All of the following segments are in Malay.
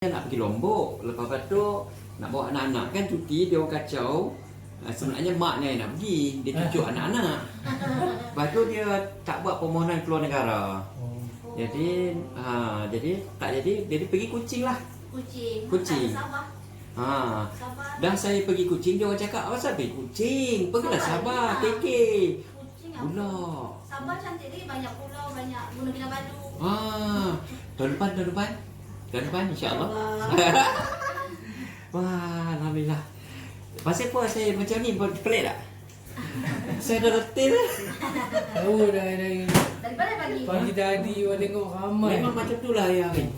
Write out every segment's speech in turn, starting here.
Nak pergi Lombok, lepas tu nak bawa anak-anak kan cuti, dia orang kacau. Sebenarnya mak ni nak pergi, dia tunjuk anak-anak. Lepas tu dia tak buat permohonan keluar negara. Jadi jadi pergi Kuching lah. Kuching. Sabah. Sabah. Dah saya pergi Kuching, dia orang cakap, "Apa pergi Kuching? Pergilah Sabah, KK." Kuching Pula. Sabah cantik lagi, banyak pulau, banyak Gunung Kinabalu. Tahun depan insya-Allah. Wah, alhamdulillah. Pasal apa saya macam ni pelik tak? Saya dah letih dah. Tahu dah dari Daripada pagi tadi orang tengok ramai. Memang macam tu lah ya Amin.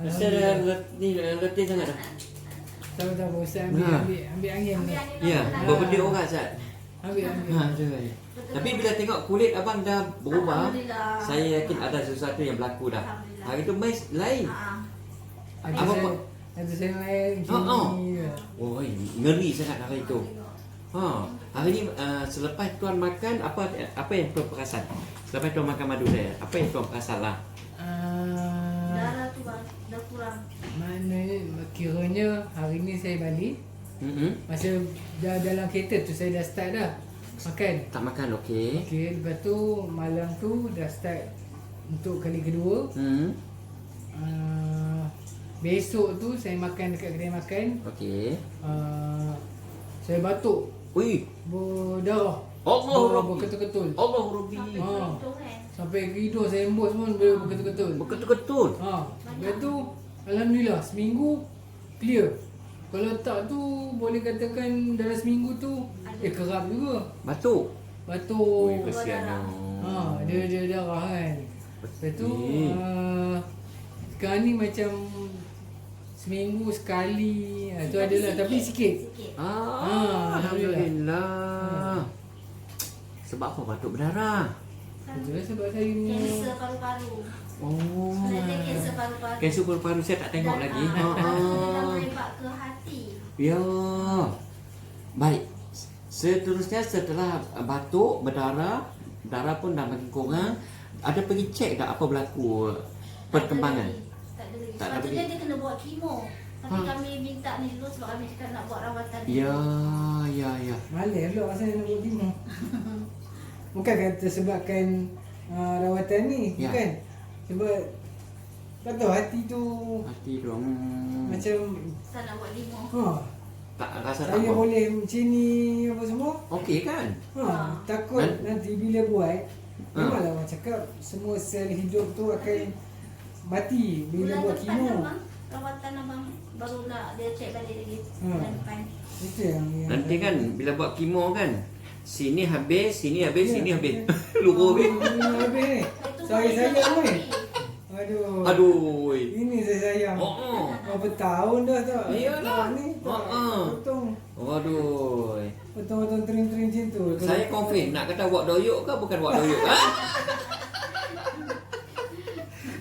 Saya dah letih sangat dah. Tahu Ustaz ambil angin ni. Ya, berbenda orang Ustaz. Ambil. Tapi bila tengok kulit abang dah berubah, Alhamdulillah. saya yakin ada sesuatu yang berlaku dah. Alhamdulillah. Hari tu mes lain. Ada saya lain Oh. sini. Oh, ngeri sangat hari itu. Hari ni selepas tuan makan apa yang tuan perasan? Selepas tuan makan madu saya, apa yang tuan perasan lah? Darah tu dah kurang. Mana kiranya hari ni saya balik. Masa dah dalam kereta tu saya dah start dah makan. Tak makan, okey. Okey, lepas tu malam tu dah start untuk kali kedua. Besok tu saya makan dekat kedai makan. Okey. Saya batuk, Ui, berdarah. Allah Rabbi. Berketul-ketul. Allah Rabbi. Untung kan. Sampai hidung saya embus pun berketul-ketul. Betul-betul. Lepas tu alhamdulillah seminggu clear. Kalau tak tu boleh katakan dalam seminggu tu kerap juga. Batuk. Batuk. Ui, kesian. Dia darah kan. Lepas tu sekarang ni macam seminggu sekali tu adalah tapi sikit. Alhamdulillah. Sebab apa batuk berdarah? Betul sebab saya ni Kanser paru-paru. Oh. Sebenarnya kanser paru-paru. Kanser paru-paru saya tak tengok lagi. Dah merebak ke hati. Ya. Baik. Seterusnya setelah batuk, berdarah, darah pun dah makin kurang, ada pergi cek tak apa berlaku perkembangan? Tak ada lagi. Tak ada Sepatutnya lagi. dia kena buat kemo. Tapi kami minta ni dulu sebab kami cakap nak buat rawatan. Ya. malas pula pasal nak buat kemo. Bukan kata sebabkan rawatan ni, Ya. bukan. Sebab tak tahu hati tu Hati tu. macam Tak nak buat kemo. Tak rasa tak saya apa. boleh macam ni apa semua. Okey kan? Takut nanti bila buat memanglah orang cakap semua sel hidup tu akan mati bila Bulan buat depan kemo. abang, rawatan abang baru nak dia cek balik lagi. Hmm. Bulan depan. Itu yang Nanti kan bila buat kemo kan, sini habis, sini habis, Ya. sini habis. Luruh habis. Habis ni. Itu Saya boleh sayang kena ni. mati. Aduh. Aduh. Ini saya sayang. Oh. Berapa tahun dah tak? Iyalah. Ni tak. Potong. Waduh. Potong tering-tering macam tu. Saya confirm nak kata buat doyok ke bukan buat doyok.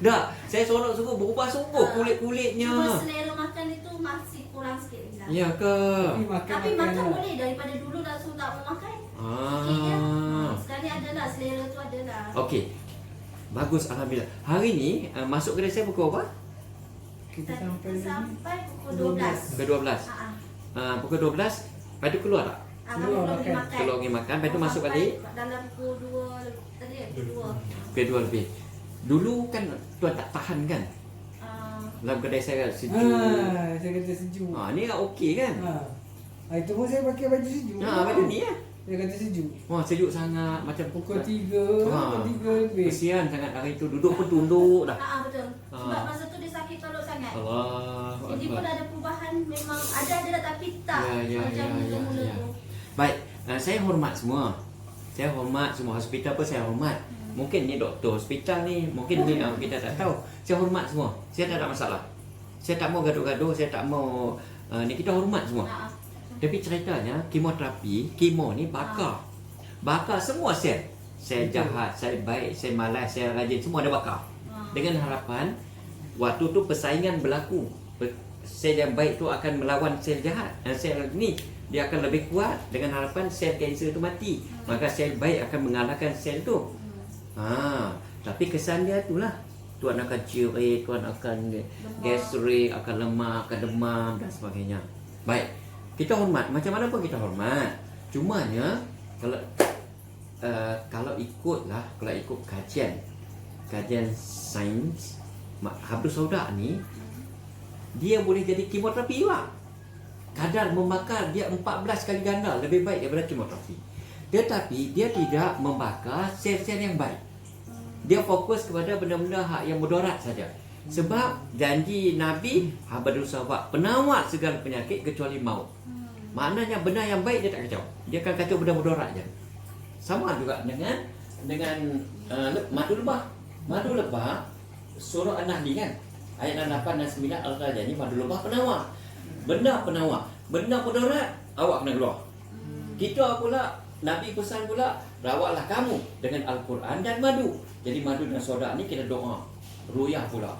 Dah, saya seronok sungguh berubah sungguh kulit-kulitnya. Cuma selera makan itu masih kurang sikit lagi lah. Ya ke? Tapi makan boleh daripada dulu langsung tak mau makan. Sikit je. Sekali adalah selera tu adalah. Okey. Bagus, alhamdulillah. Hari ni masuk kedai saya pukul apa? Kita sampai lagi. Sampai pukul 12. Pukul 12. Pukul 12. Lepas tu keluar tak? Kami Keluar belum pergi makan. makan. Keluar pergi makan, lepas tu masuk balik. Dalam pukul 2 tadi pukul 2. Pukul 2 lebih. Dulu kan tuan tak tahan kan? Dalam kedai saya sejuk. Saya kata sejuk. Ni okey kan? Itu pun saya pakai baju sejuk. Baju ni ya. Dia kata sejuk. Wah, sejuk sangat macam Pukul 3 lebih. Kesian sangat hari tu, duduk pun tunduk dah. Betul. Sebab masa tu dia sakit perut sangat. Allah. Jadi pun ada perubahan, memang ada tapi tak macam mula-mula tu. Baik, saya hormat semua. Saya hormat semua hospital pun saya hormat. Mungkin ni doktor hospital ni, mungkin ni kita tak tahu. Saya hormat semua. Saya tak ada masalah. Saya tak mau gaduh-gaduh, saya tak mau ni kita hormat semua. Tapi ceritanya kemoterapi, kemo ni bakar. Bakar semua sel. Saya jahat, saya baik, saya malas, saya rajin, semua ada bakar. Dengan harapan waktu tu persaingan berlaku. Sel yang baik tu akan melawan sel jahat. Dan sel ni dia akan lebih kuat dengan harapan sel kanser tu mati. Maka sel baik akan mengalahkan sel tu. Tapi kesan dia itulah Tuan akan cirit, tuan akan gastrik, akan lemak, akan demam dan sebagainya. Baik, kita hormat. Macam mana pun kita hormat. Cumanya kalau ikut kajian sains, habis sauda ni dia boleh jadi kemoterapi juga. Kadar membakar dia 14 kali ganda lebih baik daripada kemoterapi. Tetapi dia tidak membakar sel-sel yang baik. Dia fokus kepada benda-benda yang mudarat saja. Sebab janji Nabi, habadul sahabat, penawar segala penyakit kecuali maut. Maknanya benda yang baik dia tak kacau. Dia akan kacau benda mudarat je. Sama juga dengan madu lebah. Madu lebah surah An-Nahl kan. Ayat 8 dan 9 Al-Qur'an ni madu lebah penawar. Benda penawar, benda mudarat awak kena keluar. Kita pula Nabi pesan pula, rawatlah kamu dengan Al-Quran dan madu. Jadi madu dan soda ni kita doa, ruyah pula,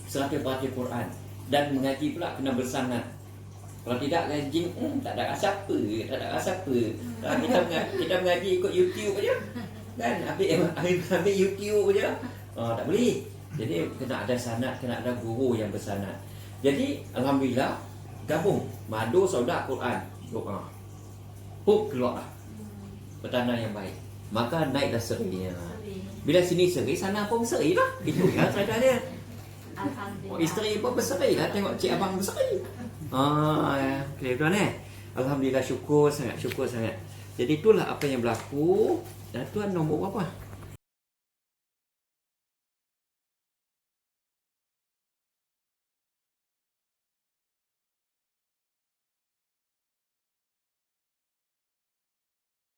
serta baca Quran dan mengaji pula kena bersanad. Kalau tidak ngaji, tak ada rasa apa, tak ada rasa apa. Kita mengaji ikut YouTube aja, kan? Ambil YouTube aja, tak boleh. Jadi kena ada sanad, kena ada guru yang bersanad. Jadi alhamdulillah gabung madu, soda, Quran, doa, keluar petanda yang baik, maka naiklah serinya. Bila sini seri, sana pun berseri lah. Itu ya cerita dia. Alhamdulillah. Isteri pun berseri lah tengok cik abang berseri. Okay, tuan Alhamdulillah, syukur sangat. Jadi itulah apa yang berlaku. Dan tuan nombor berapa?